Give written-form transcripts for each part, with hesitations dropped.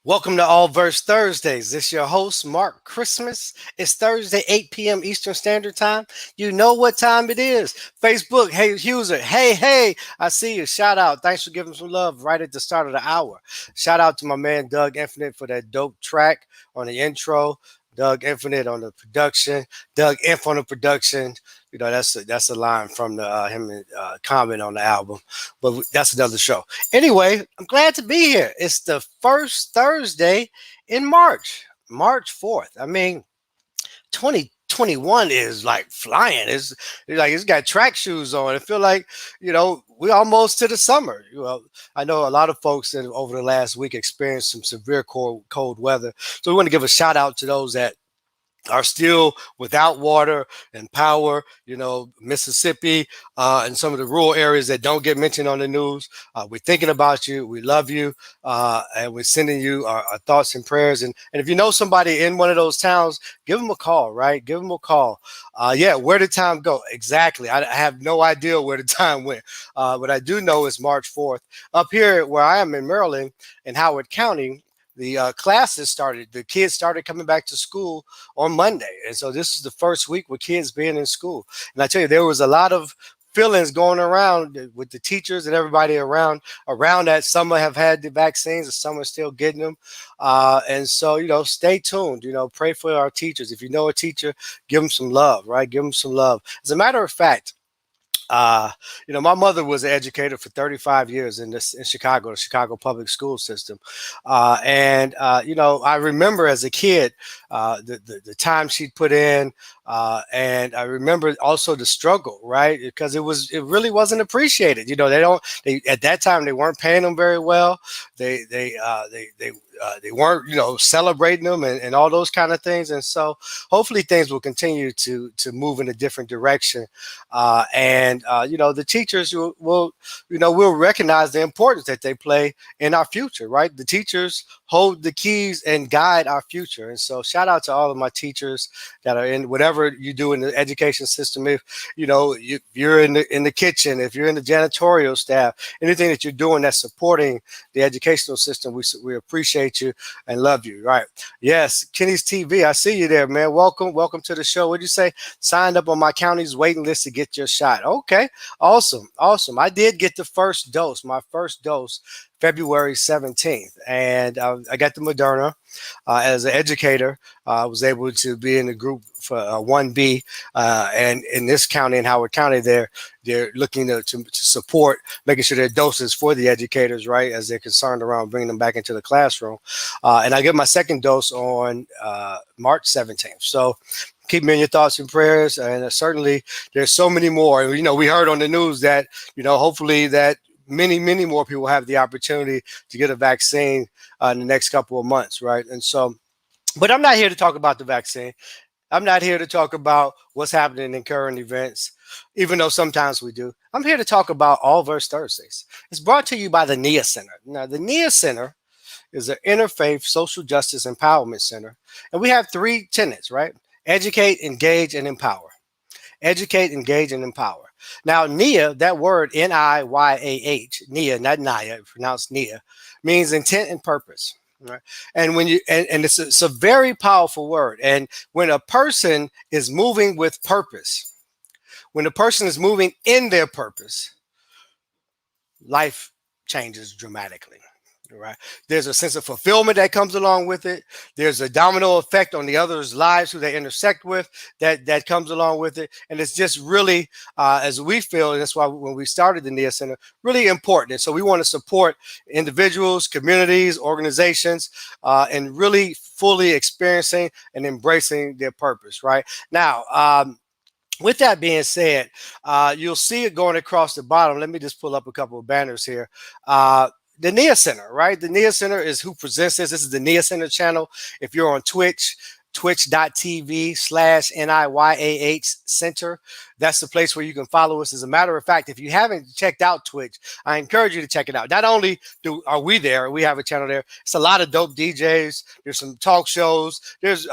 Welcome to ALLVERSE Thursdays. This is your host, Mark Christmas. It's Thursday, 8 p.m. Eastern Standard Time. You know what time it is. Facebook, hey, user, hey, I see you. Shout out. Thanks for giving some love right at the start of the hour. Shout out to my man, Doug Infinite, for that dope track on the intro. Doug Infinite on the production. Doug Inf on the production. You know, that's a line from the him comment on the album, but that's another show. Anyway, I'm glad to be here. It's the first Thursday in March, March 4th. I mean, 2021 is like flying. It's like it's got track shoes on. I feel like, we're almost to the summer. I know a lot of folks that over the last week experienced some severe cold weather. So we want to give a shout out to those that are still without water and power, Mississippi and some of the rural areas that don't get mentioned on the news. We're thinking about you. We love you. And we're sending you our thoughts and prayers. And if you know somebody in one of those towns, give them a call, right? Give them a call. Where did time go? Exactly. I have no idea where the time went. What I do know is March 4th. Up here where I am in Maryland, in Howard County, the classes started, the kids started coming back to school on Monday. And so this is the first week with kids being in school. And I tell you, there was a lot of feelings going around with the teachers and everybody around that. Some have had the vaccines and some are still getting them. And so, stay tuned, pray for our teachers. If you know a teacher, give them some love, right? Give them some love. As a matter of fact, my mother was an educator for 35 years in Chicago, the Chicago public school system. I remember as a kid, the time she'd put in, and I remember also the struggle, right? Because it really wasn't appreciated. At that time, they weren't paying them very well. They weren't, celebrating them and all those kind of things. And so hopefully things will continue to move in a different direction. The teachers we'll recognize the importance that they play in our future, right? The teachers hold the keys and guide our future. And so shout out to all of my teachers that are in whatever you do in the education system. If you're in the kitchen, if you're in the janitorial staff, anything that you're doing that's supporting the educational system, we appreciate you and love you. Right? Yes, Kenny's TV. I see you there, man. Welcome to the show. What'd you say? Signed up on my county's waiting list to get your shot. Okay, awesome. I did get the first dose. My first dose, February 17th, and I got the Moderna. As an educator, I was able to be in the group for 1B, and in this county, in Howard County, they're looking to support making sure there are doses for the educators, right, as they're concerned around bringing them back into the classroom. And I get my second dose on March 17th. So keep me in your thoughts and prayers. And certainly there's so many more. We heard on the news that, hopefully that many more people have the opportunity to get a vaccine in the next couple of months, right? And so, but I'm not here to talk about the vaccine. I'm not here to talk about what's happening in current events, even though sometimes we do. I'm here to talk about ALLVERSE Thursdays. It's brought to you by the NIA Center. Now, the NIA Center is an interfaith social justice empowerment center. And we have three tenets, right? Educate, engage, and empower. Educate, engage, and empower. Now, NIA, that word NIYAH, NIA, not NIA, pronounced NIA, means intent and purpose. Right? And when it's a very powerful word. And when a person is moving with purpose, when a person is moving in their purpose, life changes dramatically. Right? There's a sense of fulfillment that comes along with it. There's a domino effect on the others' lives who they intersect with that comes along with it. And it's just really, as we feel, and that's why when we started the NIA Center, really important. And so we want to support individuals, communities, organizations, and really fully experiencing and embracing their purpose, right? Now, with that being said, you'll see it going across the bottom. Let me just pull up a couple of banners here. The NIA Center, right? The NIA Center is who presents this. This is the NIA Center channel. If you're on Twitch, twitch.tv/NIYAH Center. That's the place where you can follow us. As a matter of fact, if you haven't checked out Twitch, I encourage you to check it out. Not only are we there, we have a channel there. It's a lot of dope DJs. There's some talk shows. There's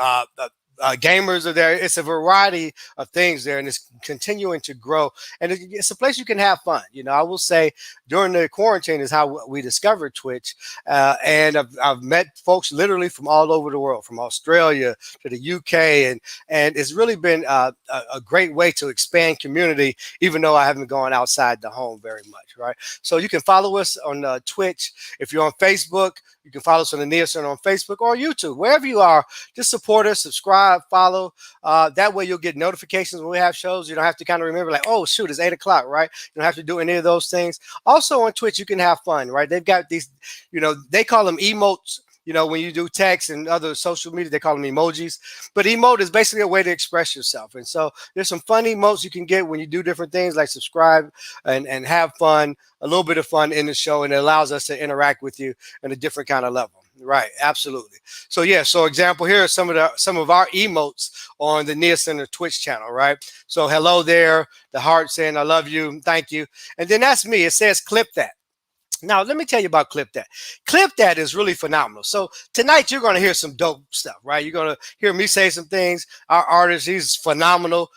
gamers are there. It's a variety of things there, and it's continuing to grow. And it's a place you can have fun. I will say during the quarantine is how we discovered Twitch, and I've met folks literally from all over the world, from Australia to the UK, and it's really been a great way to expand community, even though I haven't gone outside the home very much, right? So you can follow us on Twitch. If you're on Facebook, you can follow us on the Nia Center on Facebook or YouTube, wherever you are. Just support us, subscribe, follow. That way you'll get notifications when we have shows. You don't have to kind of remember like, oh, shoot, it's 8 o'clock, right? You don't have to do any of those things. Also on Twitch, you can have fun, right? They've got these, they call them emotes. When you do text and other social media, they call them emojis. But emote is basically a way to express yourself. And so there's some fun emotes you can get when you do different things like subscribe and have fun, a little bit of fun in the show. And it allows us to interact with you in a different kind of level. Right. Absolutely. So, yeah. So example, here are some of our emotes on the Nia Center Twitch channel. Right. So hello there. The heart saying I love you. Thank you. And then that's me. It says clip that. Now, let me tell you about Clip That. Clip That is really phenomenal. So tonight you're going to hear some dope stuff, right? You're going to hear me say some things. Our artist, he's phenomenal,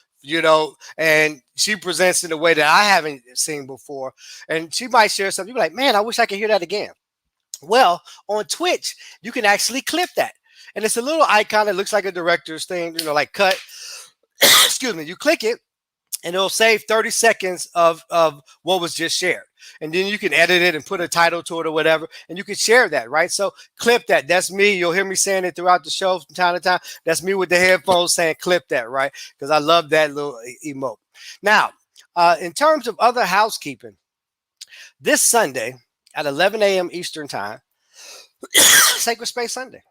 and she presents in a way that I haven't seen before. And she might share something. You're like, man, I wish I could hear that again. Well, on Twitch, you can actually clip that. And it's a little icon that looks like a director's thing, like cut. Excuse me. You click it, and it'll save 30 seconds of what was just shared. And then you can edit it and put a title to it or whatever, and you can share that, right? So clip that. That's me. You'll hear me saying it throughout the show from time to time. That's me with the headphones saying clip that, right? Because I love that little emote. Now, in terms of other housekeeping, this Sunday at 11 a.m. Eastern time, Sacred Space Sunday.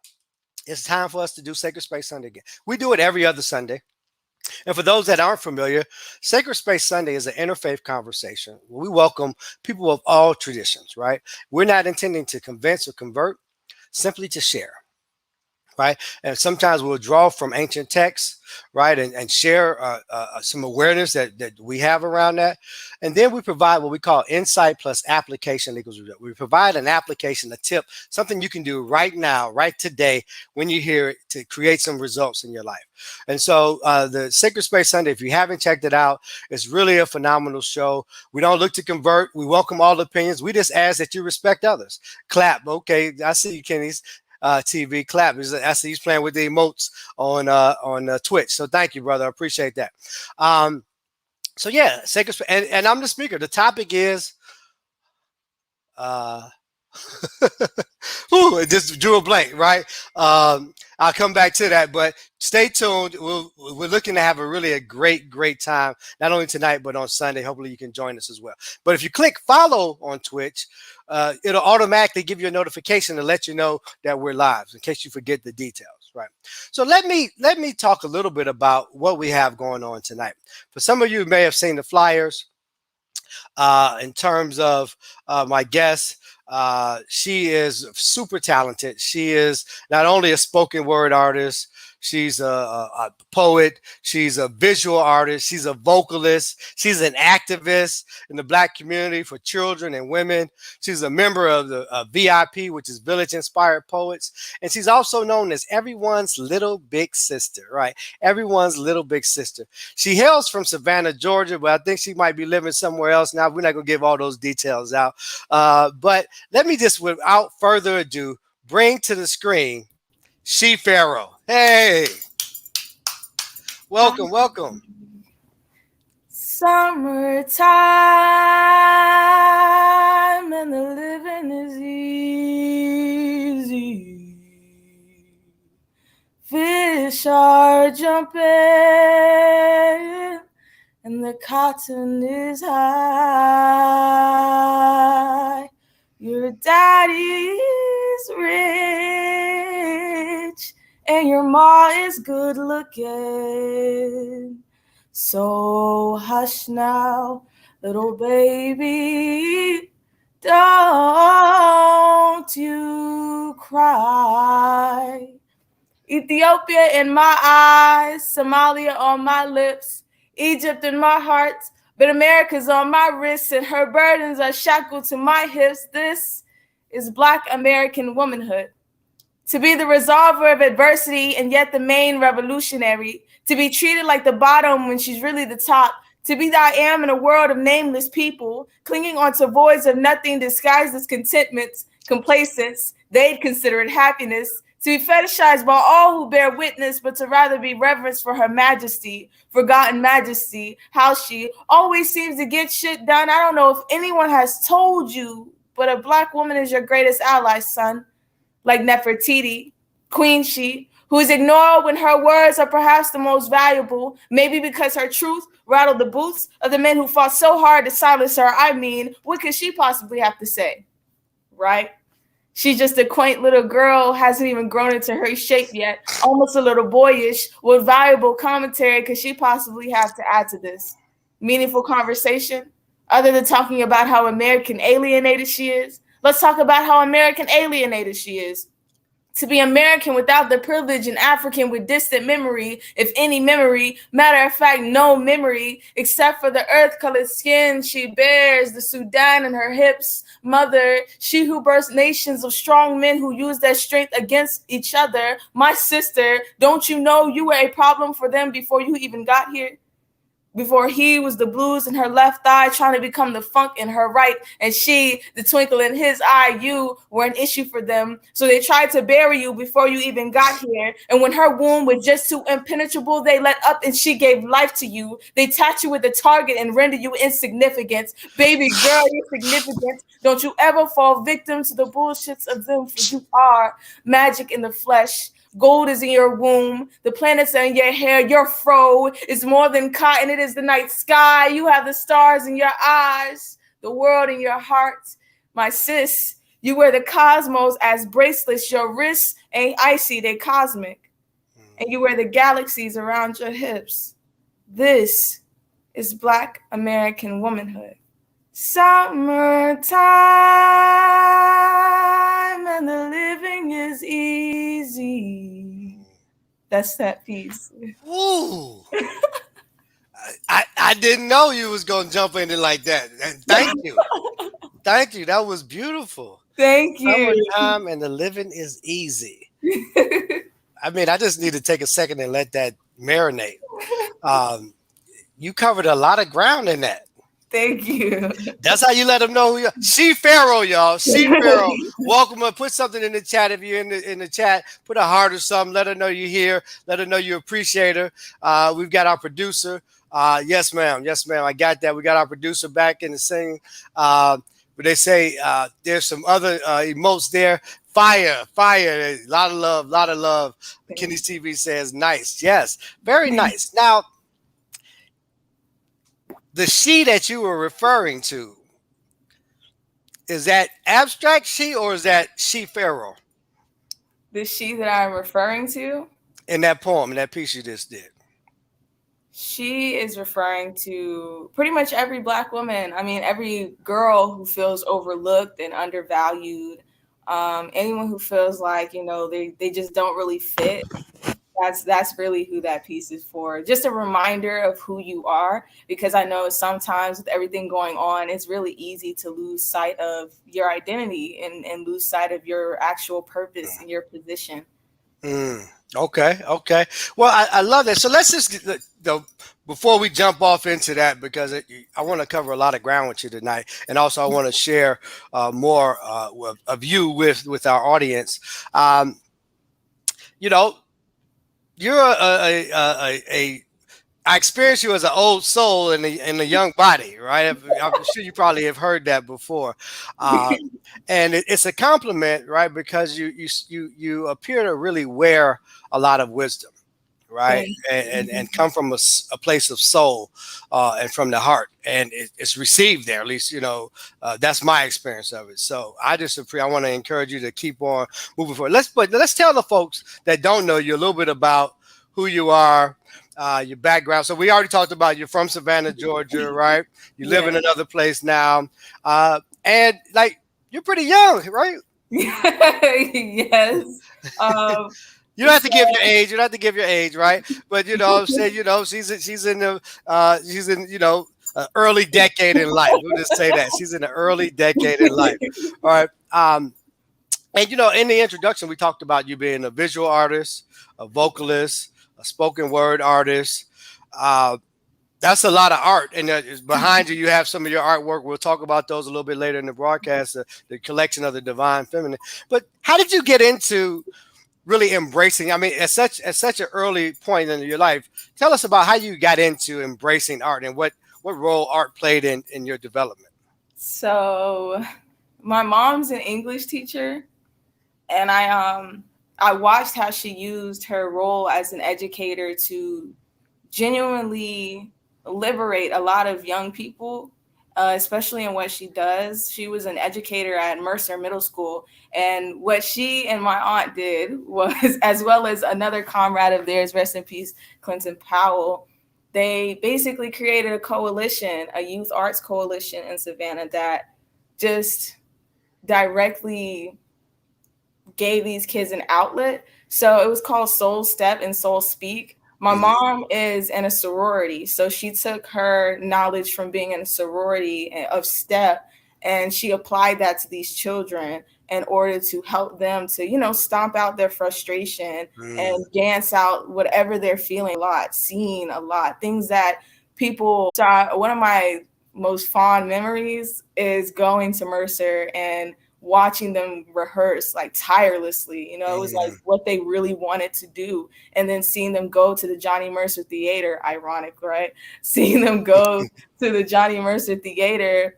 It's time for us to do Sacred Space Sunday again. We do it every other Sunday. And for those that aren't familiar, Sacred Space Sunday is an interfaith conversation where we welcome people of all traditions, right? We're not intending to convince or convert, simply to share, right? And sometimes we'll draw from ancient texts, right, and share some awareness that we have around that. And then we provide what we call insight plus application equals result. We provide an application, a tip, something you can do right now, right today, when you hear it, to create some results in your life. And so the Sacred Space Sunday, if you haven't checked it out, it's really a phenomenal show. We don't look to convert. We welcome all opinions. We just ask that you respect others. Clap. Okay, I see you, Kenny's. TV clap. I see he's playing with the emotes on Twitch. So thank you, brother. I appreciate that. So yeah, Sacred Space, and I'm the speaker. The topic is ooh, it just drew a blank, right? I'll come back to that, but stay tuned. We're looking to have a great time, not only tonight, but on Sunday. Hopefully you can join us as well. But if you click follow on Twitch, it'll automatically give you a notification to let you know that we're live in case you forget the details, right? So let me talk a little bit about what we have going on tonight. For some of you may have seen the flyers in terms of my guest. She is super talented. She is not only a spoken word artist, she's a poet, she's a visual artist, she's a vocalist, she's an activist in the Black community for children and women. She's a member of the VIP, which is Village Inspired Poets. And she's also known as everyone's little big sister, right? Everyone's little big sister. She hails from Savannah, Georgia, but I think she might be living somewhere else now. We're not going to give all those details out. But let me just, without further ado, bring to the screen She Pharaoh. Hey, welcome. Summertime and the living is easy. Fish are jumping and the cotton is high. Your daddy's rich and your ma is good looking. So hush now, little baby, don't you cry. Ethiopia in my eyes, Somalia on my lips, Egypt in my heart, but America's on my wrists and her burdens are shackled to my hips. This is Black American womanhood. to be the resolver of adversity and yet the main revolutionary, to be treated like the bottom when she's really the top, to be the I am in a world of nameless people, clinging onto voids of nothing disguised as contentment, complacence, they'd consider it happiness, to be fetishized by all who bear witness, but to rather be reverenced for her majesty, forgotten majesty, how she always seems to get shit done. I don't know if anyone has told you, but a Black woman is your greatest ally, son. Like Nefertiti, Queen She, who is ignored when her words are perhaps the most valuable, maybe because her truth rattled the boots of the men who fought so hard to silence her. I mean, what could she possibly have to say, right? She's just a quaint little girl, hasn't even grown into her shape yet, almost a little boyish. What valuable commentary could she possibly have to add to this? Meaningful conversation? Other than talking about how American alienated she is, let's talk about how American alienated she is. To be American without the privilege and African with distant memory, if any memory, matter of fact, no memory, except for the earth-colored skin she bears, the Sudan in her hips. Mother, she who births nations of strong men who use their strength against each other. My sister, don't you know you were a problem for them before you even got here? Before he was the blues in her left thigh trying to become the funk in her right, and she, the twinkle in his eye, you were an issue for them. So they tried to bury you before you even got here. And when her womb was just too impenetrable, they let up and she gave life to you. They tapped you with a target and rendered you insignificant. Baby girl, you're significant. Don't you ever fall victim to the bullshits of them, for you are magic in the flesh. Gold is in your womb. The planets are in your hair. Your fro is more than cotton. It is the night sky. You have the stars in your eyes, the world in your heart. My sis, you wear the cosmos as bracelets. Your wrists ain't icy, they cosmic. And you wear the galaxies around your hips. This is Black American womanhood. Summertime and the living is easy. That's that piece. Ooh. I didn't know you was gonna jump in it like that. And thank you. Thank you. That was beautiful. Thank you. Summertime and the living is easy. I mean, I just need to take a second and let that marinate. You covered a lot of ground in that. Thank you. That's how you let them know who you are. She Pharaoh, y'all. She Pharaoh. Welcome her. Put something in the chat if you're in the chat. Put a heart or something. Let her know you're here. Let her know you appreciate her. We've got our producer. Yes, ma'am. Yes, ma'am. I got that. We got our producer back in the singing. But they say there's some other emotes there. Fire. A lot of love. Kenny's TV says nice. Yes, very nice. Now, the she that you were referring to, is that abstract she or is that She Pharaoh? The she that I'm referring to? In that poem, in that piece you just did. She is referring to pretty much every Black woman. I mean, every girl who feels overlooked and undervalued. Anyone who feels like, they just don't really fit. That's really who that piece is for. Just a reminder of who you are, because I know sometimes with everything going on, it's really easy to lose sight of your identity and lose sight of your actual purpose and your position. Okay. Well, I love that. So let's just, before we jump off into that, because I want to cover a lot of ground with you tonight. And also I want to share more of you with our audience. You're I experienced you as an old soul in a young body, right? I'm sure you probably have heard that before, and it's a compliment, right? Because you appear to really wear a lot of wisdom, right? And come from a place of soul and from the heart, and it's received there. At least that's my experience of it. So I want to encourage you to keep on moving forward. Let's tell the folks that don't know you a little bit about who you are. Your background. So we already talked about you're from Savannah, Georgia, right? You live in another place now. And you're pretty young, right? Yes. You don't have to give your age. You don't have to give your age, right? But I'm saying, she's in early decade in life. We'll just say that she's in the early decade in life. All right. And, you know, in the introduction, we talked about you being a visual artist, a vocalist, a spoken word artist. Uh, that's a lot of art. And behind you, you have some of your artwork. We'll talk about those a little bit later in the broadcast, the collection of the Divine Feminine. But how did you get into really embracing? I mean, at such an early point in your life, tell us about how you got into embracing art and what role art played in your development. So my mom's an English teacher, and I watched how she used her role as an educator to genuinely liberate a lot of young people, especially in what she does. She was an educator at Mercer Middle School, and what she and my aunt did was, as well as another comrade of theirs, rest in peace, Clinton Powell, they basically created a coalition, a youth arts coalition in Savannah that just directly gave these kids an outlet. So it was called Soul Step and Soul Speak. My mom is in a sorority, so she took her knowledge from being in a sorority of STEP and she applied that to these children in order to help them to, you know, stomp out their frustration and dance out whatever they're feeling seeing a lot. Things that people saw. One of my most fond memories is going to Mercer and watching them rehearse like tirelessly. You know, it was like what they really wanted to do. And then seeing them go to the Johnny Mercer Theater, ironic, right? Seeing them go to the Johnny Mercer Theater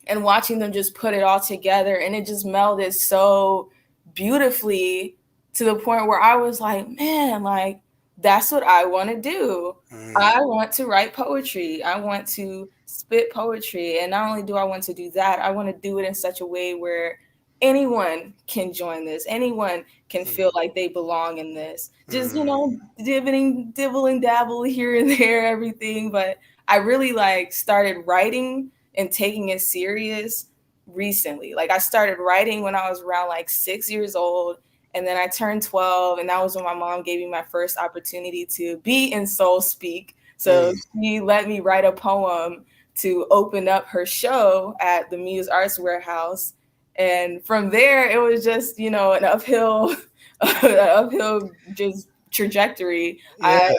and watching them just put it all together. And it just melded so beautifully to the point where I was like, man, like, that's what I want to do. I want to write poetry. I want to spit poetry. And not only do I want to do that, I want to do it in such a way where anyone can join this. Anyone can feel like they belong in this. Just, you know, dibbling, dabble here and there, everything. But I really like started writing and taking it serious recently. Like I started writing when I was around like 6 years old. And then I turned 12, and that was when my mom gave me my first opportunity to be in Soul Speak. So she let me write a poem to open up her show at the Muse Arts Warehouse. And from there, it was just, you know, an uphill just trajectory. Yeah.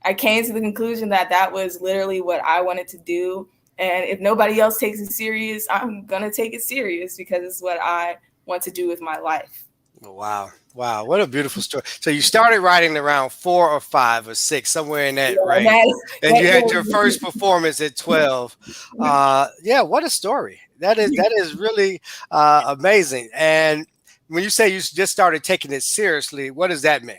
I came to the conclusion that that was literally what I wanted to do. And if nobody else takes it serious, I'm going to take it serious because it's what I want to do with my life. Wow. Wow. What a beautiful story. So you started writing around 4 or 5 or 6, somewhere in that range. And you had your first performance at 12. Yeah, what a story. That is really amazing. And when you say you just started taking it seriously, what does that mean?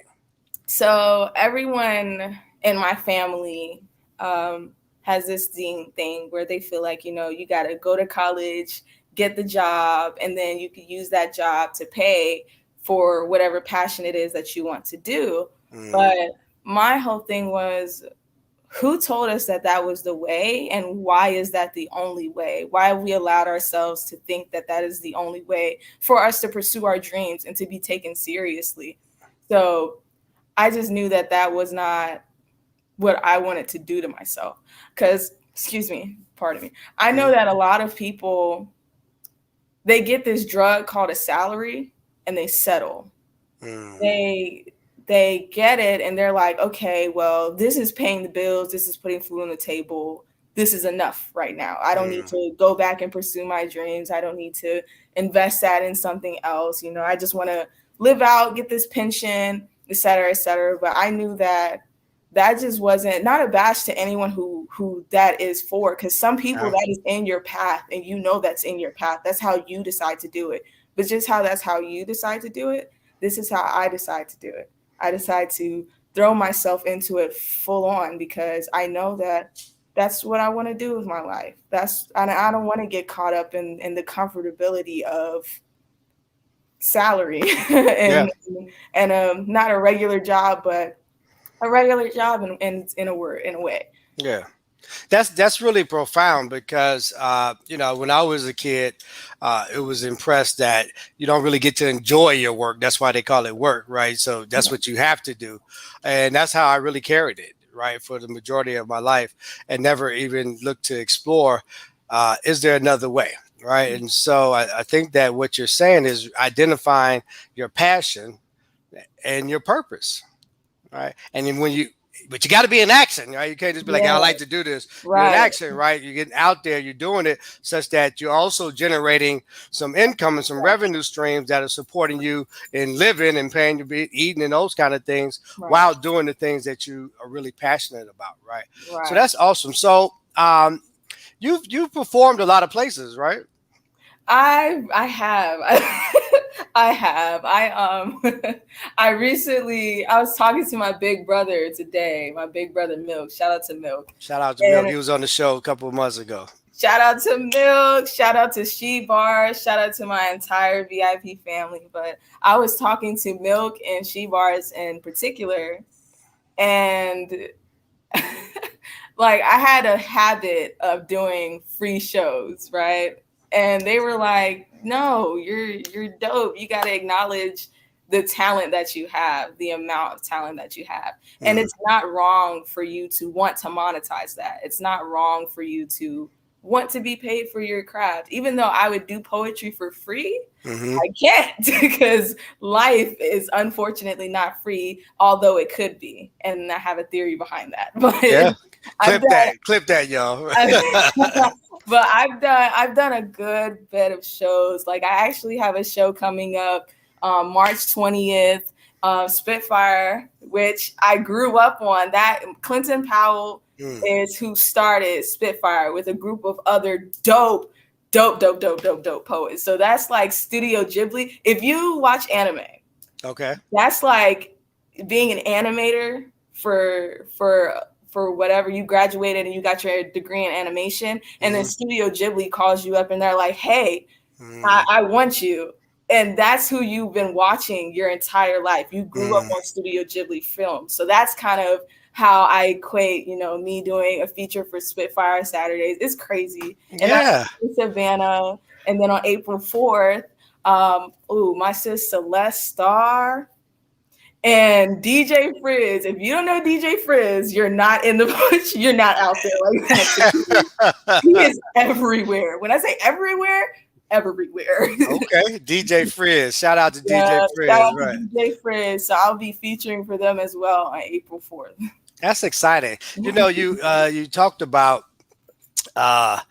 So everyone in my family has this thing where they feel like, you know, you got to go to college, get the job, and then you could use that job to pay for whatever passion it is that you want to do. But my whole thing was, who told us that that was the way? And why is that the only way? Why have we allowed ourselves to think that that is the only way for us to pursue our dreams and to be taken seriously? So I just knew that that was not what I wanted to do to myself. Because, pardon me. I know that a lot of people, they get this drug called a salary and they settle. They get it and they're like, okay, well, this is paying the bills. This is putting food on the table. This is enough right now. I don't need to go back and pursue my dreams. I don't need to invest that in something else. You know, I just want to live out, get this pension, et cetera, et cetera. But I knew that that just wasn't, not a bash to anyone who that is for, because some people that is in your path and you know that's in your path. That's how you decide to do it. But just how that's how you decide to do it, this is how I decide to do it. I decide to throw myself into it full on because I know that that's what I want to do with my life. And I don't want to get caught up in the comfortability of salary and not a regular job, but a regular job in a way. Yeah. That's really profound because, you know, when I was a kid, it was impressed that you don't really get to enjoy your work. That's why they call it work, right? So that's what you have to do. And that's how I really carried it, right, for the majority of my life and never even looked to explore, is there another way? right? And so I think that what you're saying is identifying your passion and your purpose, right? And then but you got to be in action, right? You can't just be like, I Yeah, like to do this. You're in right, action, right? You're getting out there, you're doing it such that you're also generating some income and some revenue streams that are supporting you in living and paying your eating and those kind of things right, while doing the things that you are really passionate about, right? So right. that's awesome. So you've performed a lot of places, right? I have. I have. I recently I was talking to my big brother today, my big brother Milk. Shout out to Milk. Shout out to And Milk. He was on the show a couple of months ago. shout out to Milk. Shout out to She Bars. Shout out to my entire VIP family. But I was talking to Milk and She Bars in particular, and like I had a habit of doing free shows, right? And they were like, "No, you're dope. You got to acknowledge the talent that you have, the amount of talent that you have. And it's not wrong for you to want to monetize that. It's not wrong for you to want to be paid for your craft. Even though I would do poetry for free, I can't because life is unfortunately not free, although it could be. And I have a theory behind that. But yeah, clip that, y'all. But I've done a good bit of shows. Like I actually have a show coming up March 20th, Spitfire, which I grew up on. That Clinton Powell is who started Spitfire with a group of other dope poets. So that's like Studio Ghibli. If you watch anime, okay, that's like being an animator for whatever you graduated and you got your degree in animation, and then Studio Ghibli calls you up and they're like, hey, I want you. And that's who you've been watching your entire life. You grew up on Studio Ghibli films. So that's kind of how I equate, me doing a feature for Spitfire Saturdays. It's crazy. And that's in Savannah. And then on April 4th, my sis Celeste Starr and DJ Frizz. If you don't know DJ Frizz, you're not in the bush. You're not out there like that. He is everywhere. When I say everywhere, everywhere. Okay, DJ Frizz. Shout out to DJ Frizz. Shout out to DJ Frizz. So I'll be featuring for them as well on April 4th. That's exciting. You talked about the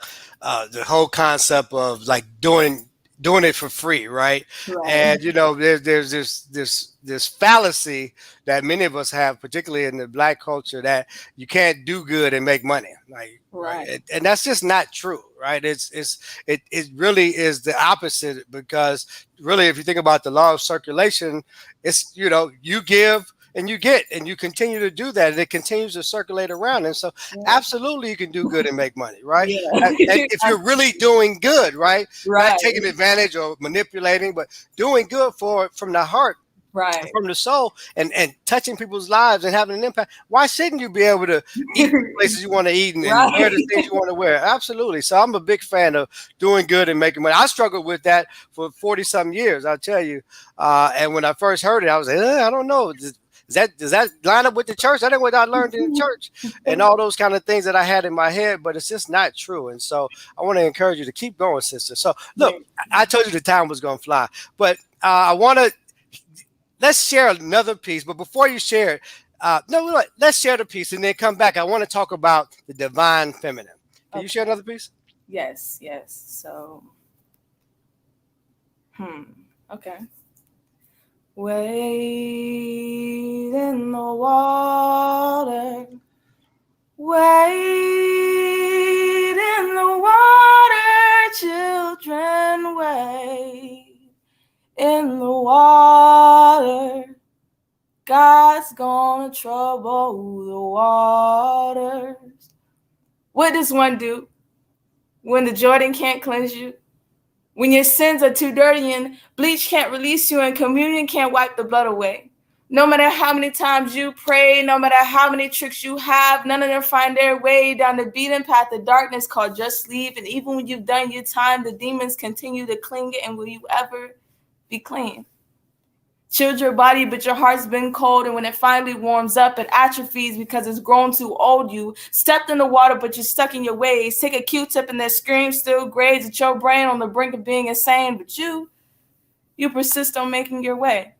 whole concept of like doing it for free, right? And there's this fallacy that many of us have, particularly in the Black culture, that you can't do good and make money, right? And that's just not true, right? It really is the opposite, because really, if you think about the law of circulation, it's you give and you get, and you continue to do that, and it continues to circulate around. And so absolutely you can do good and make money, right? And if you're really doing good, right? Not taking advantage or manipulating, but doing good from the heart, from the soul, and touching people's lives and having an impact. Why shouldn't you be able to eat the places you want to eat and wear the things you want to wear? Absolutely. So I'm a big fan of doing good and making money. I struggled with that for 40-something years, I'll tell you. And when I first heard it, I was like, I don't know. Does that line up with the church? That ain't what I learned in the church, and all those kind of things that I had in my head, but it's just not true. And so I want to encourage you to keep going, sister. So look, I told you the time was going to fly, but let's share another piece. But before you share it, let's share the piece and then come back. I want to talk about the divine feminine. Can you share another piece? Yes. So, okay. Wade in the water, wade in the water, children, wade in the water. God's gonna trouble the waters. What does one do when the Jordan can't cleanse you? When your sins are too dirty and bleach can't release you and communion can't wipe the blood away. No matter how many times you pray, no matter how many tricks you have, none of them find their way down the beaten path of darkness called just leave. And even when you've done your time, the demons continue to cling. And will you ever be clean? Chilled your body, but your heart's been cold. And when it finally warms up, it atrophies because it's grown too old. You stepped in the water, but you're stuck in your ways. Take a Q-tip and that scream still grades at your brain on the brink of being insane. But you persist on making your way.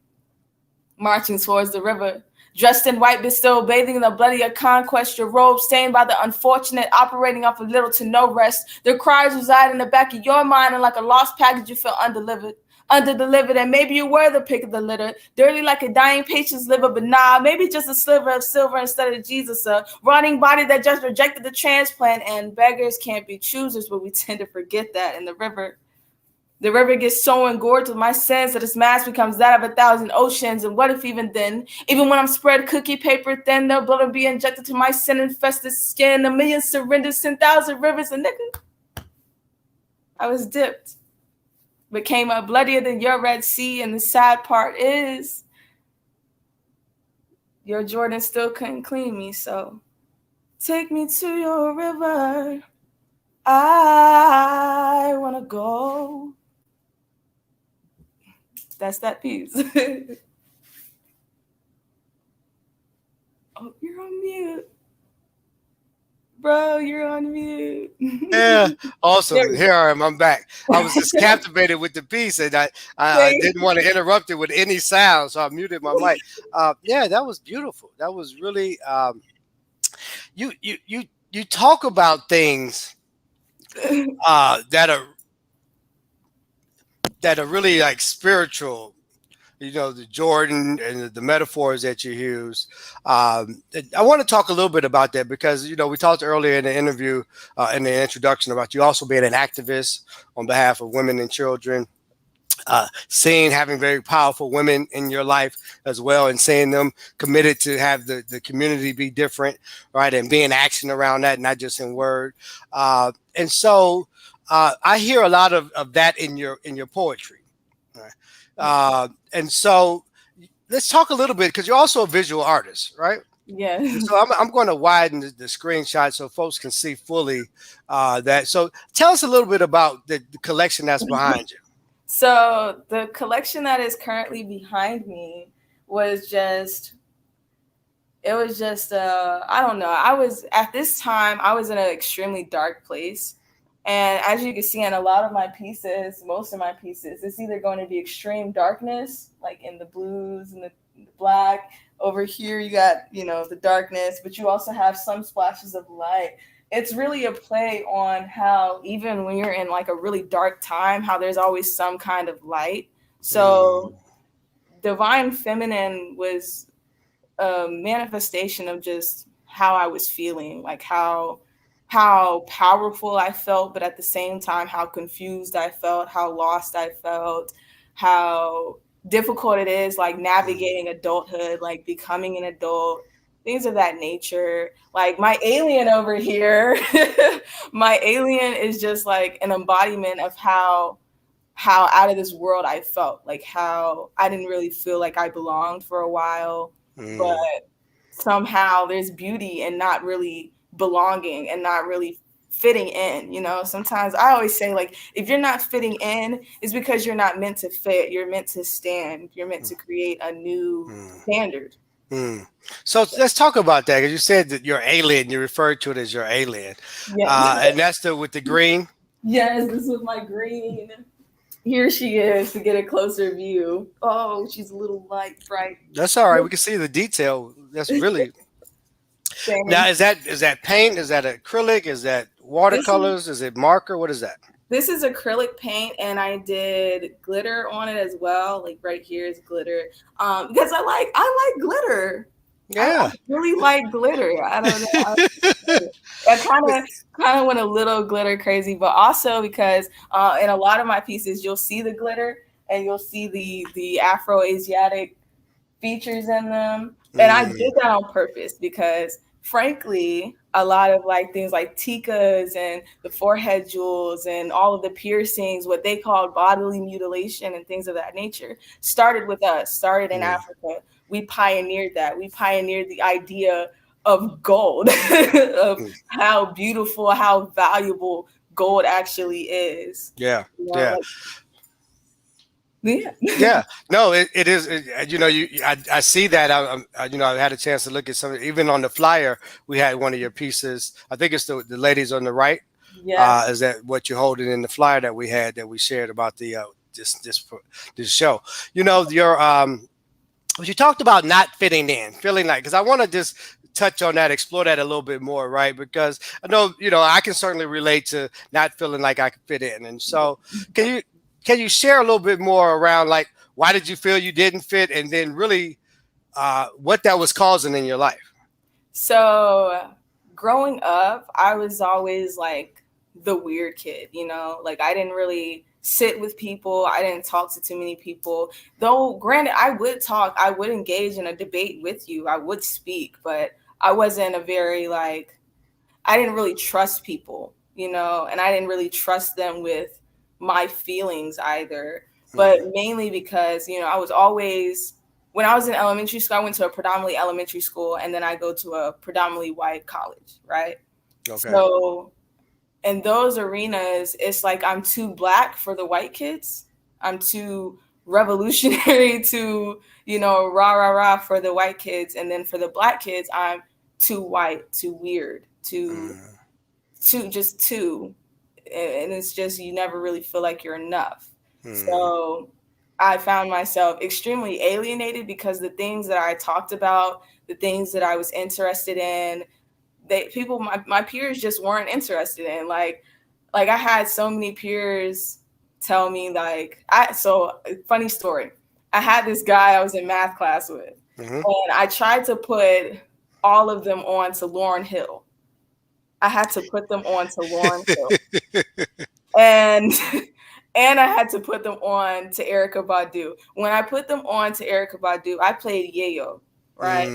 Marching towards the river. Dressed in white, but still bathing in the blood of your conquest. Your robe stained by the unfortunate, operating off of little to no rest. Their cries reside in the back of your mind, and like a lost package, you feel undelivered. And maybe you were the pick of the litter, dirty like a dying patient's liver, but nah, maybe just a sliver of silver instead of Jesus, a rotting body that just rejected the transplant. And beggars can't be choosers, but we tend to forget that in the river. The river gets so engorged with my sins that its mass becomes that of 1,000 oceans. And what if even then, even when I'm spread cookie paper thin, their blood will be injected to my sin-infested skin, a million surrenders, 10,000 rivers, and nigga, I was dipped, but came up bloodier than your Red Sea. And the sad part is, your Jordan still couldn't clean me. So take me to your river. I wanna go. That's that piece. Oh, you're on mute. Bro, you're on mute. Yeah, awesome. Here I am. I'm back. I was just captivated with the piece, and I didn't want to interrupt it with any sound, so I muted my mic. Yeah, that was beautiful. That was really you talk about things that are really like spiritual. You know, the Jordan and the metaphors that you use. I want to talk a little bit about that because, you know, we talked earlier in the interview, in the introduction, about you also being an activist on behalf of women and children, having very powerful women in your life as well, and seeing them committed to have the community be different, right, and being action around that, not just in word. And so I hear a lot of that in your poetry. Right? And so let's talk a little bit, because you're also a visual artist, right? Yeah. So I'm going to widen the screenshot so folks can see fully that. So tell us a little bit about the collection that's behind you. So the collection that is currently behind me was just, I don't know. At this time, I was in an extremely dark place. And as you can see in a lot of my pieces, most of my pieces, it's either going to be extreme darkness, like in the blues and the black. Over here, you got, you know, the darkness, but you also have some splashes of light. It's really a play on how even when you're in like a really dark time, how there's always some kind of light. So Divine Feminine was a manifestation of just how I was feeling, like how powerful I felt, but at the same time, how confused I felt, how lost I felt, how difficult it is, like navigating adulthood, like becoming an adult, things of that nature. Like my alien over here, my alien is just like an embodiment of how out of this world I felt, like how I didn't really feel like I belonged for a while, but somehow there's beauty in not really belonging and not really fitting in. You know, sometimes I always say, like, if you're not fitting in, it's because you're not meant to fit. You're meant to stand. You're meant to create a new standard. So let's talk about that, because you said that you're alien. You referred to it as your alien. Yes. And that's with the green. Yes, this is my green. Here she is to get a closer view. Oh, she's a little light, bright. That's all right. We can see the detail. That's really. Now, is that paint? Is that acrylic? Is that watercolors? Is it marker? What is that? This is acrylic paint, and I did glitter on it as well. Like right here is glitter, because I like glitter. Yeah, I really like glitter. I don't know. I kind of went a little glitter crazy, but also because in a lot of my pieces, you'll see the glitter and you'll see the Afro-Asiatic features in them. And I did that on purpose because, frankly, a lot of like things like tikas and the forehead jewels and all of the piercings, what they called bodily mutilation and things of that nature, started with us, started in Africa. We pioneered that. We pioneered the idea of gold, of how beautiful, how valuable gold actually is. Yeah, you know, yeah. Yeah. Yeah, no, it is. I see that. I had a chance to look at some. Even on the flyer, we had one of your pieces. I think it's the ladies on the right. Yeah. Is that what you're holding in the flyer that we had that we shared about the this show? Your you talked about not fitting in, feeling like, because I want to just touch on that, explore that a little bit more, right? Because I know, I can certainly relate to not feeling like I can fit in. And so can you share a little bit more around, like, why did you feel you didn't fit, and then really what that was causing in your life? So growing up, I was always like the weird kid, like I didn't really sit with people. I didn't talk to too many people. Though granted, I would talk, I would engage in a debate with you. I would speak, but I wasn't a very I didn't really trust people, and I didn't really trust them with my feelings either. But mainly because, I was always, when I was in elementary school, I went to a predominantly elementary school, and then I go to a predominantly white college, right? Okay. So in those arenas, it's like I'm too black for the white kids. I'm too revolutionary to, rah, rah, rah for the white kids. And then for the black kids, I'm too white, too weird, too, just too. And it's just, you never really feel like you're enough. So I found myself extremely alienated because the things that I talked about, the things that I was interested in, my peers just weren't interested in. Like I had so many peers tell me funny story. I had this guy I was in math class with, and I tried to put all of them on to Lauryn Hill. I had to put them on to Lauryn Hill. And I had to put them on to Erykah Badu. When I put them on to Erykah Badu, I played Yayo, right?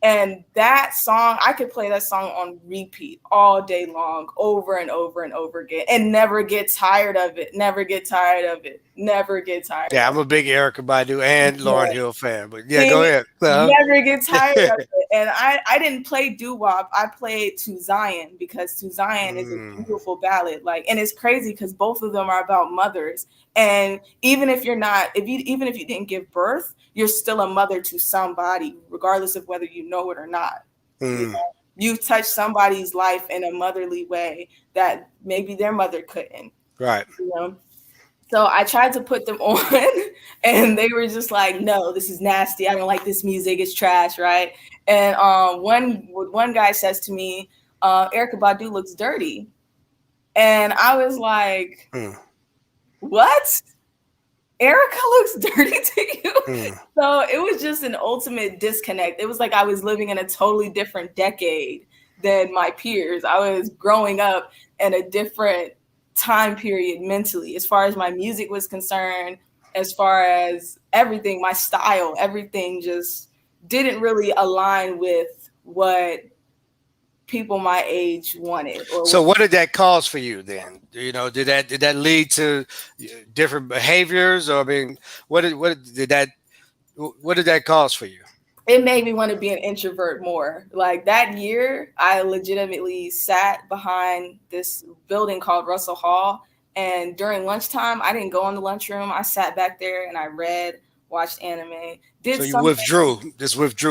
And that song, I could play that song on repeat all day long, over and over and over again, and never get tired of it. Never get tired of it. Never get tired. Yeah, I'm a big Erykah Badu and Lauryn Hill fan, but yeah, go ahead. Never get tired of it. And I didn't play doo-wop. I played To Zion, because To Zion is a beautiful ballad. And it's crazy because both of them are about mothers. And even if you're not, even if you didn't give birth, you're still a mother to somebody, regardless of whether you know it or not. You touch somebody's life in a motherly way that maybe their mother couldn't. Right. So I tried to put them on, and they were just like, no, this is nasty. I don't like this music. It's trash, right? And one guy says to me, Erykah Badu looks dirty. And I was like, what? Erykah looks dirty to you? So it was just an ultimate disconnect. It was like I was living in a totally different decade than my peers. I was growing up in a different time period mentally, as far as my music was concerned, as far as everything, my style, everything just didn't really align with what people my age wanted. So what did that cause for you then? Did that lead to different behaviors, or what did that cause for you? It made me want to be an introvert more. Like that year, I legitimately sat behind this building called Russell Hall, and during lunchtime, I didn't go in the lunchroom. I sat back there and I read, watched anime. So you withdrew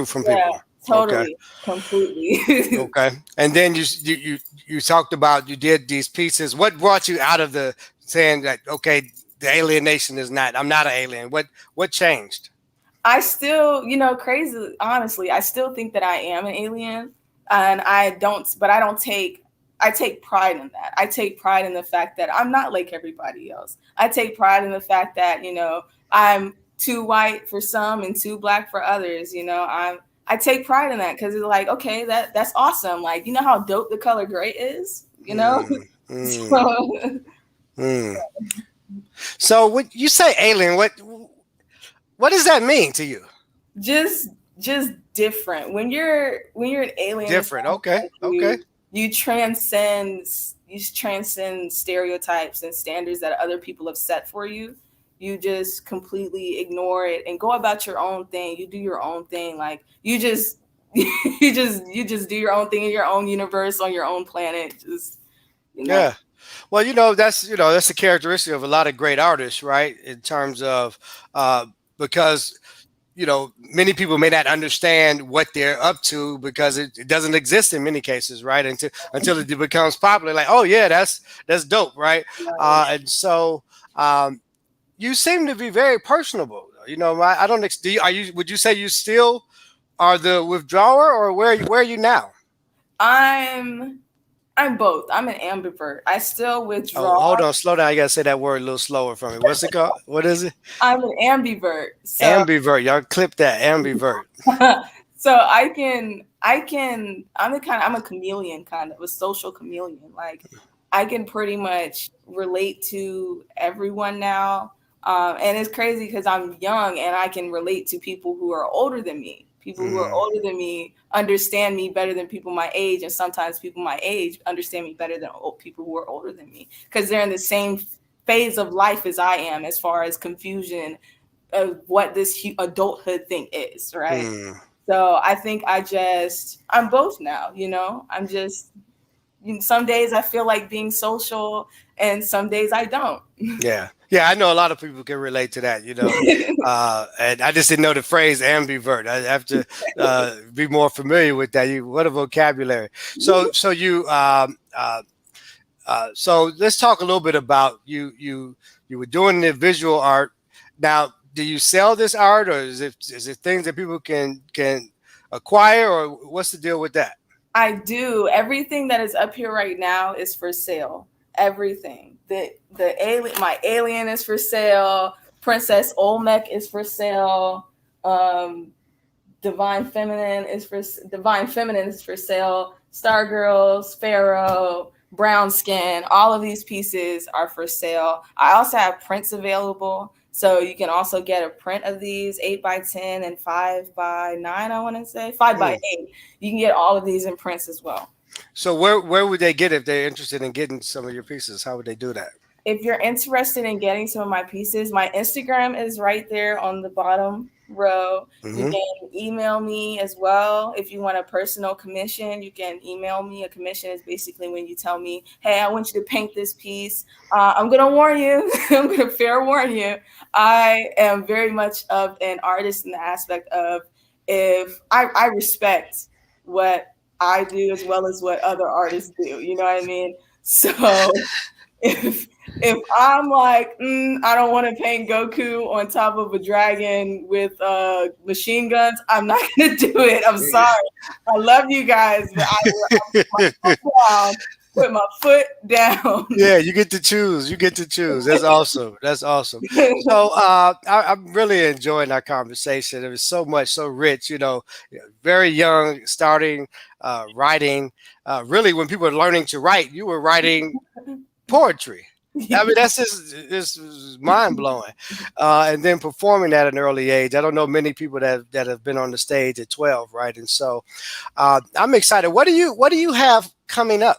from people. Totally, okay. Completely. Okay, and then you talked about, you did these pieces. What brought you out of the saying that, okay, the alienation is not, I'm not an alien? What changed? I still, crazy, honestly, I still think that I am an alien, and I take pride in that. I take pride in the fact that I'm not like everybody else. I take pride in the fact that, I'm too white for some and too black for others. I take pride in that, because it's like, okay, that's awesome. Like, you know how dope the color gray is, So when you say alien, what does that mean to you? Just different. When you're an alien, different. Okay. You transcend stereotypes and standards that other people have set for you. You just completely ignore it and go about your own thing. You do your own thing. Like you just do your own thing in your own universe, on your own planet. Yeah. Well, that's a characteristic of a lot of great artists, right? In terms of because many people may not understand what they're up to because it doesn't exist in many cases, right? Until it becomes popular, like, oh yeah, that's dope, right? Right. And so you seem to be very personable. I don't. Would you say you still are the withdrawer, or where are you now? I'm both. I'm an ambivert. I still Oh, withdraw. hold on, slow down. You gotta say that word a little slower for me. What's it called? What is it? I'm an ambivert. So Ambivert. Y'all clip that. Ambivert. so I'm a chameleon, kind of a social chameleon. Like I can pretty much relate to everyone now. And it's crazy because I'm young and I can relate to people who are older than me. People who are older than me understand me better than people my age, and sometimes people my age understand me better than people who are older than me because they're in the same phase of life as I am, as far as confusion of what this adulthood thing is, right? So I think I'm both now. Some days I feel like being social, and some days I don't. Yeah. I know a lot of people can relate to that, and I just didn't know the phrase ambivert. I have to be more familiar with that. What a vocabulary. So let's talk a little bit about you. You were doing the visual art. Now, do you sell this art, or is it things that people can acquire, or what's the deal with that? I do. Everything that is up here right now is for sale. Everything. My alien is for sale. Princess Olmec is for sale. Divine Feminine is for sale. Stargirls, Pharaoh, Brown Skin, all of these pieces are for sale. I also have prints available. So you can also get a print of these 8x10 and 5x9, I want to say 5x8. You can get all of these in prints as well. So where would they get it if they're interested in getting some of your pieces? How would they do that? If you're interested in getting some of my pieces, my Instagram is right there on the bottom row. You can email me as well. If you want a personal commission, you can email me. A commission is basically when you tell me, hey, I want you to paint this piece. I'm going to warn you. I'm going to fair warn you. I am very much of an artist in the aspect of if I respect what I do as well as what other artists do. You know what I mean? So if I'm like, I don't want to paint Goku on top of a dragon with machine guns, I'm not going to do it. I'm sorry. I love you guys, but I'll put my foot down. Yeah, you get to choose. That's awesome. So I'm really enjoying our conversation. It was so rich, very young, starting writing. Really, when people are learning to write, you were writing poetry. I mean, that's just mind blowing. And then performing at an early age. I don't know many people that have been on the stage at 12, right? And so I'm excited. What do you have coming up?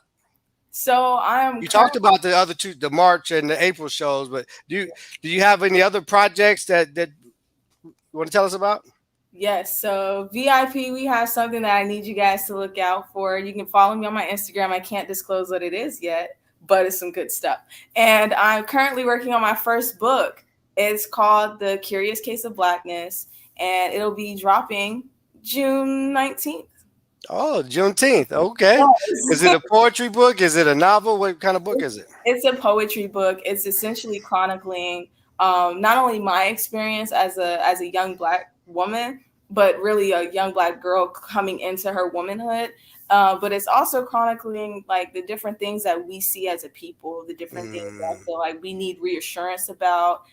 So You talked about the other two, the March and the April shows, but do you have any other projects that you want to tell us about? Yes. So VIP, we have something that I need you guys to look out for. You can follow me on my Instagram. I can't disclose what it is yet, but it's some good stuff. And I'm currently working on my first book. It's called The Curious Case of Blackness, and it'll be dropping June 19th. Oh, Juneteenth. Okay. Yes. Is it a poetry book? Is it a novel? What kind of book is it? It's a poetry book. It's essentially chronicling not only my experience as a young Black woman, but really a young Black girl coming into her womanhood. But it's also chronicling like the different things that we see as a people, the different things that I feel like we need reassurance about,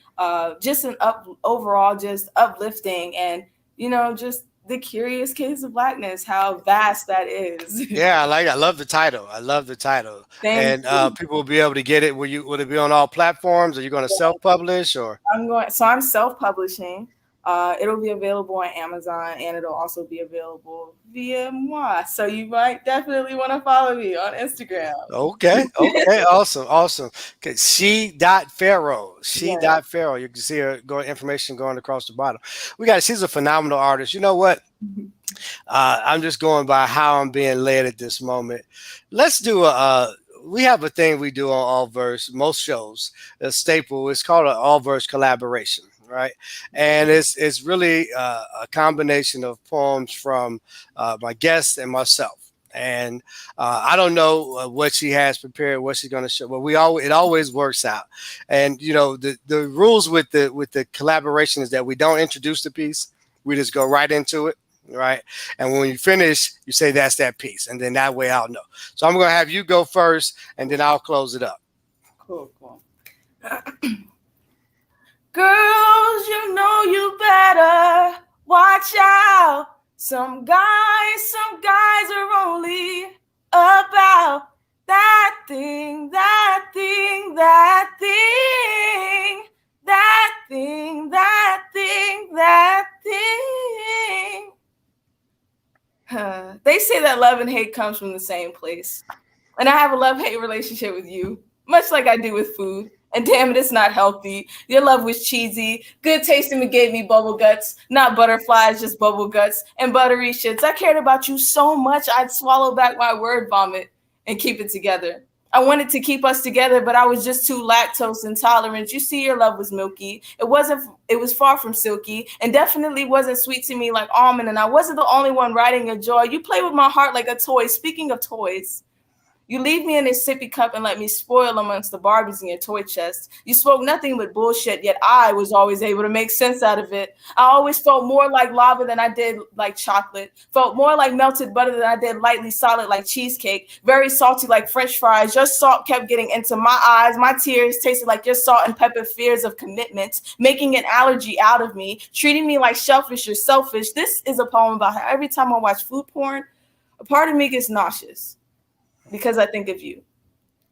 just overall just uplifting and, just the curious case of Blackness, how vast that is. Yeah, I love the title. And people will be able to get it. Will it be on all platforms? Are you going to self-publish or? I'm self-publishing. It'll be available on Amazon, and it'll also be available via moi. So you might definitely want to follow me on Instagram. Okay. Awesome. Okay. She Pharaoh. Pharaoh. You can see her information going across the bottom. She's a phenomenal artist. You know what? I'm just going by how I'm being led at this moment. Let's do we have a thing we do on All Verse, most shows, a staple. It's called an All Verse collaboration, right? And it's really a combination of poems from my guests and myself. And I don't know what she has prepared, what she's going to show, but it always works out. And you know, the rules with the collaboration is that we don't introduce the piece, we just go right into it, right? And when you finish, you say that's that piece, and then that way I'll know. So I'm going to have you go first, and then I'll close it up. Cool. Girls, you know you better watch out. Some guys are only about that thing, that thing, that thing, that thing, that thing, that thing. They say that love and hate comes from the same place. And I have a love-hate relationship with you, much like I do with food. And damn it, it's not healthy. Your love was cheesy. Good tasting but gave me bubble guts. Not butterflies, just bubble guts and buttery shits. I cared about you so much, I'd swallow back my word vomit and keep it together. I wanted to keep us together, but I was just too lactose intolerant. You see, your love was milky. It was far from silky, and definitely wasn't sweet to me like almond, and I wasn't the only one riding your joy. You play with my heart like a toy. Speaking of toys, you leave me in a sippy cup and let me spoil amongst the Barbies in your toy chest. You spoke nothing but bullshit, yet I was always able to make sense out of it. I always felt more like lava than I did like chocolate. Felt more like melted butter than I did lightly solid like cheesecake. Very salty like French fries. Your salt kept getting into my eyes. My tears tasted like your salt and pepper fears of commitment, making an allergy out of me, treating me like shellfish or selfish. This is a poem about how every time I watch food porn, a part of me gets nauseous. Because I think of you.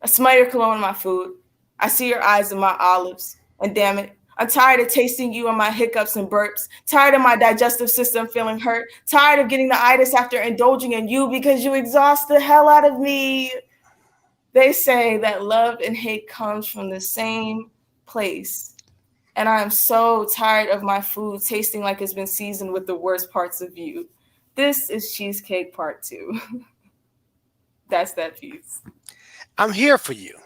I smell your cologne in my food. I see your eyes in my olives. And damn it, I'm tired of tasting you and my hiccups and burps. Tired of my digestive system feeling hurt. Tired of getting the itis after indulging in you because you exhaust the hell out of me. They say that love and hate comes from the same place. And I am so tired of my food tasting like it's been seasoned with the worst parts of you. This is Cheesecake Part 2. That's that piece. I'm here for you.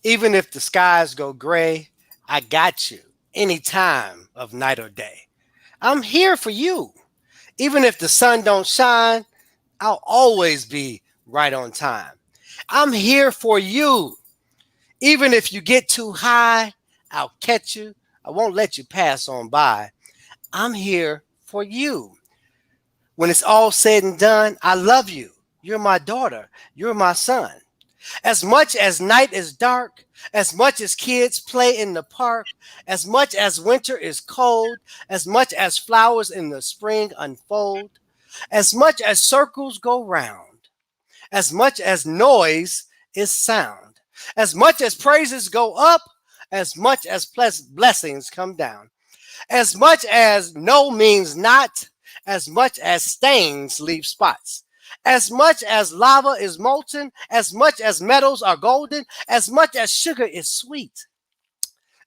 Even if the skies go gray, I got you any time of night or day. I'm here for you. Even if the sun don't shine, I'll always be right on time. I'm here for you. Even if you get too high, I'll catch you. I won't let you pass on by. I'm here for you. When it's all said and done, I love you. You're my daughter. You're my son. As much as night is dark, as much as kids play in the park, as much as winter is cold, as much as flowers in the spring unfold, as much as circles go round, as much as noise is sound, as much as praises go up, as much as blessings come down, as much as no means not, as much as stains leave spots. As much as lava is molten, as much as metals are golden, as much as sugar is sweet,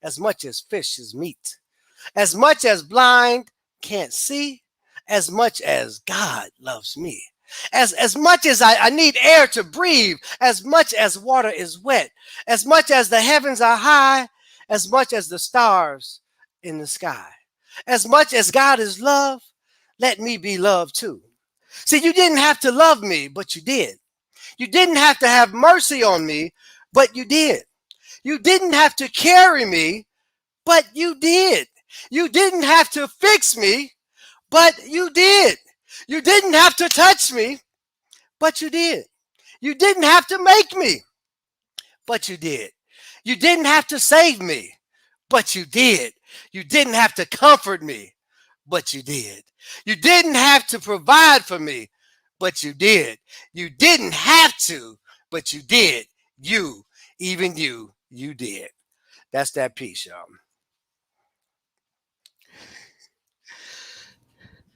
as much as fish is meat, as much as blind can't see, as much as God loves me, as much as I need air to breathe, as much as water is wet, as much as the heavens are high, as much as the stars in the sky, as much as God is love, let me be love too. See, you didn't have to love me, but you did. You didn't have to have mercy on me, but you did. You didn't have to carry me, but you did. You didn't have to fix me, but you did. You didn't have to touch me, but you did. You didn't have to make me, but you did. You didn't have to save me, but you did. You didn't have to comfort me, but you did. You didn't have to provide for me, but you did. You didn't have to, but you did. You, even you did. That's that piece, y'all.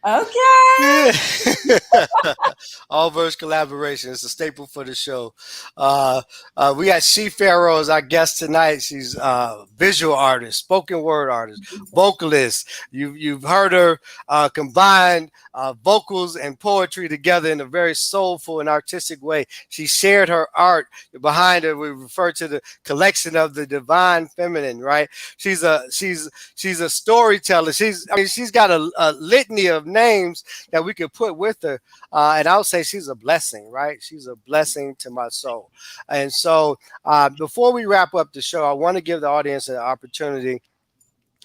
Okay. All verse collaboration. It's a staple for the show. We got She Pharaoh as our guest tonight. She's a visual artist, spoken word artist, vocalist. You've heard her combine vocals and poetry together in a very soulful and artistic way. She shared her art behind her. We refer to the collection of the divine feminine, right? She's a storyteller. She's got a litany of names that we could put with her. And I would say she's a blessing, right? She's a blessing to my soul. And so before we wrap up the show, I want to give the audience an opportunity.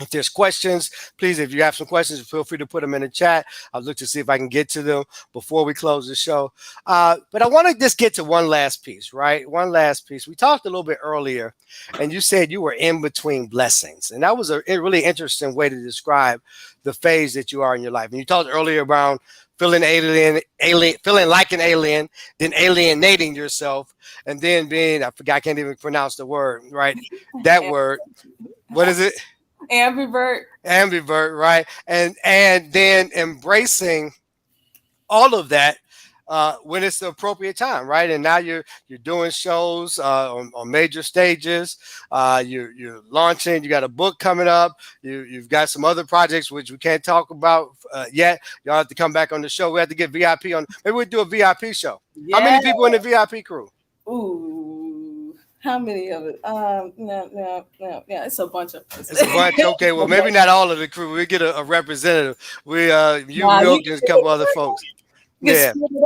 If there's questions, please, if you have some questions, feel free to put them in the chat. I'll look to see if I can get to them before we close the show. But I want to just get to one last piece, right? One last piece. We talked a little bit earlier, and you said you were in between blessings. And that was a really interesting way to describe the phase that you are in your life. And you talked earlier about feeling feeling like an alien, then alienating yourself, and then being, I forgot, I can't even pronounce the word, right? That word. What is it? Ambivert, right? And then embracing all of that when it's the appropriate time, right? And now you're doing shows on major stages. You're launching. You got a book coming up. You've got some other projects which we can't talk about yet. Y'all have to come back on the show. We have to get VIP on. Maybe we'll do a VIP show. Yeah. How many people in the VIP crew? Ooh. How many of it? No. Yeah, it's a bunch of us. It's a bunch. Okay, well, maybe not all of the crew. We get a representative. You and a couple other folks. Yeah, split it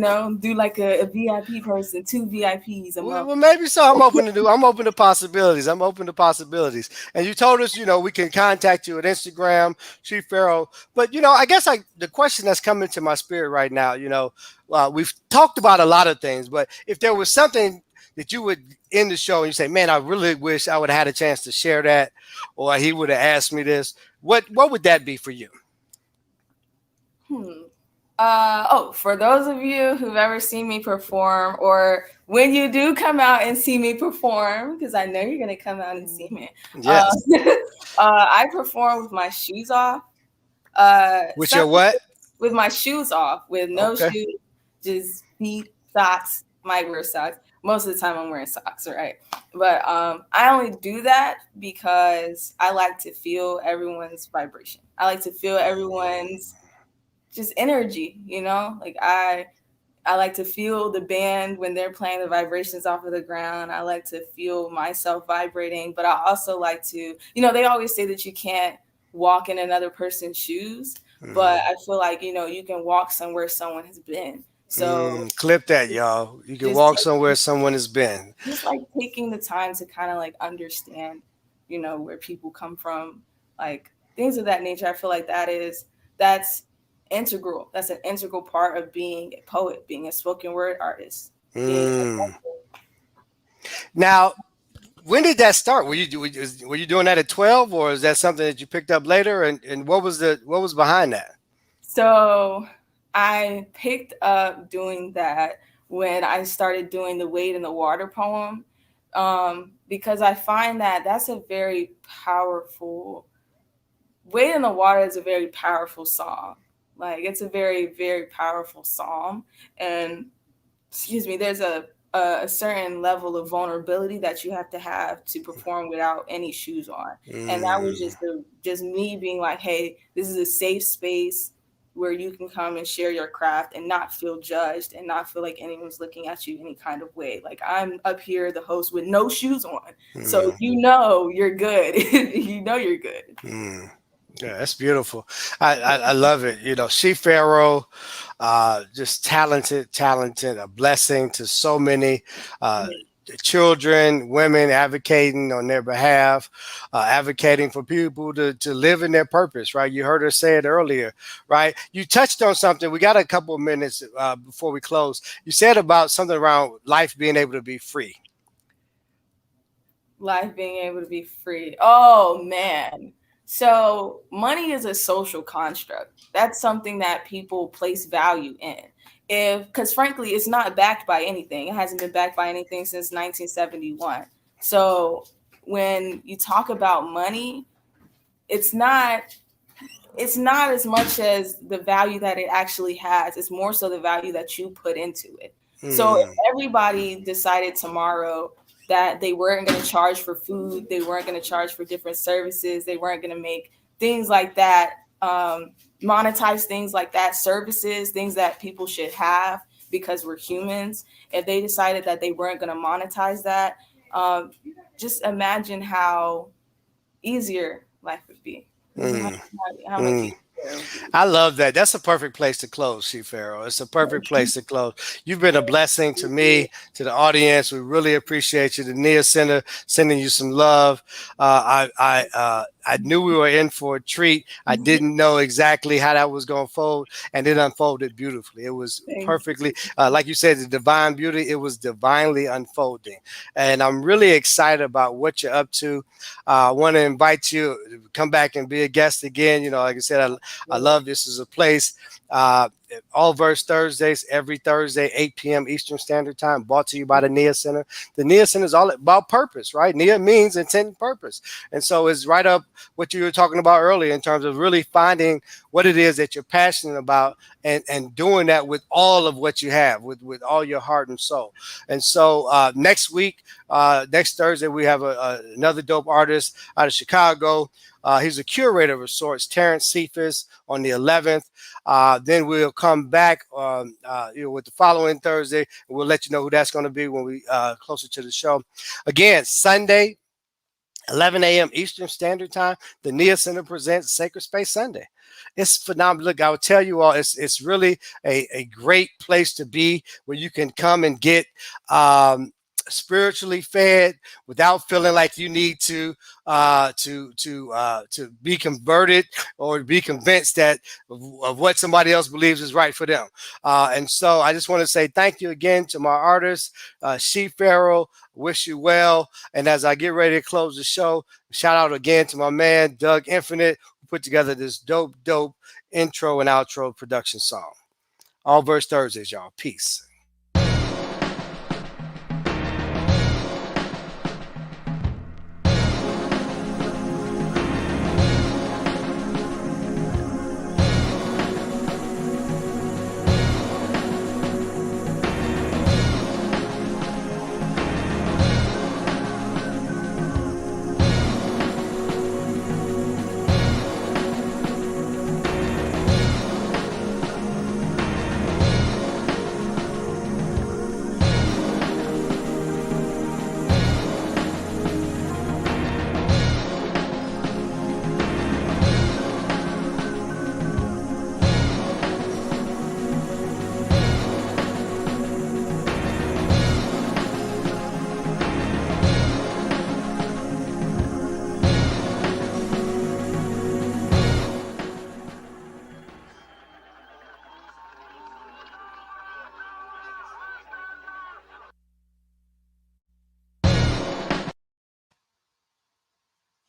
up. Do like a VIP person, 2 VIPs. Well, maybe so. I'm open to possibilities. And you told us, we can contact you at Instagram, She Pharaoh. But I guess the question that's coming to my spirit right now, we've talked about a lot of things, but if there was something that you would end the show and you say, man, I really wish I would have had a chance to share that, or he would have asked me this, what would that be for you? For those of you who've ever seen me perform, or when you do come out and see me perform, because I know you're going to come out and see me. Yes. I perform with my shoes off. With your what? With my shoes off, with no shoes, just feet, socks. Might wear socks. Most of the time I'm wearing socks, right? But I only do that because I like to feel everyone's vibration. I like to feel everyone's just energy, like I like to feel the band when they're playing the vibrations off of the ground. I like to feel myself vibrating, but I also like to, they always say that you can't walk in another person's shoes, but I feel like, you can walk somewhere someone has been. So clip that, y'all. You can walk somewhere someone has been. Just like taking the time to kind of like understand, where people come from, like things of that nature. I feel like that's integral. That's an integral part of being a poet, being a spoken word artist. Now, when did that start? Were you doing that at 12, or is that something that you picked up later? And what was behind that? So I picked up doing that when I started doing the Wade in the Water poem, because I find that that's a very powerful, Wade in the Water is a very powerful song. Like, it's a very, very powerful psalm. And, there's a certain level of vulnerability that you have to perform without any shoes on. And that was just me being like, hey, this is a safe space where you can come and share your craft and not feel judged and not feel like anyone's looking at you any kind of way. Like, I'm up here, the host, with no shoes on. So you're good. You're good. Yeah, that's beautiful. I love it. She Pharaoh, just talented, a blessing to so many children, women, advocating on their behalf, advocating for people to live in their purpose, right? You heard her say it earlier, right? You touched on something. We got a couple of minutes before we close. You said about something around life being able to be free. Life being able to be free. Oh, man. So money is a social construct. That's something that people place value in. Because frankly, it's not backed by anything. It hasn't been backed by anything since 1971. So when you talk about money, it's not it's not as much as the value that it actually has. It's more so the value that you put into it. So if everybody decided tomorrow that they weren't going to charge for food, they weren't going to charge for different services, they weren't going to make things like that, monetize things like that, services, things that people should have because we're humans. If they decided that they weren't going to monetize that, just imagine how easier life would be. How much easier. I love that. That's a perfect place to close, She Pharaoh. It's a perfect place to close. You've been a blessing to me, to the audience. We really appreciate you. The NIA Center sending you some love. I knew we were in for a treat. I didn't know exactly how that was going to fold, and it unfolded beautifully. It was perfectly, like you said, the divine beauty. It was divinely unfolding, and I'm really excited about what you're up to. I want to invite you to come back and be a guest again. You know, like I said, I love this as a place. ALLVERSE Thursdays, every Thursday, 8 p.m. Eastern Standard Time, brought to you by the NIA Center. The NIA Center is all about purpose, right? NIA means intent and purpose. And so it's right up what you were talking about earlier in terms of really finding what it is that you're passionate about and doing that with all of what you have, with all your heart and soul. And so next week, next Thursday, we have another dope artist out of Chicago. He's a curator of sorts, Terrence Cephas, on the 11th. Then we'll come back with the following Thursday, and we'll let you know who that's going to be when we closer to the show. Again, Sunday, 11 a.m. Eastern Standard Time, the NIA Center presents Sacred Space Sunday. It's phenomenal. Look, I will tell you all, it's really a great place to be where you can come and get spiritually fed without feeling like you need to be converted or be convinced that of what somebody else believes is right for them. And so I just want to say thank you again to my artist, She Pharaoh. Wish you well. And as I get ready to close the show, shout out again to my man, Doug Infinite, who put together this dope intro and outro production song. ALLVERSE Thursdays, y'all. Peace.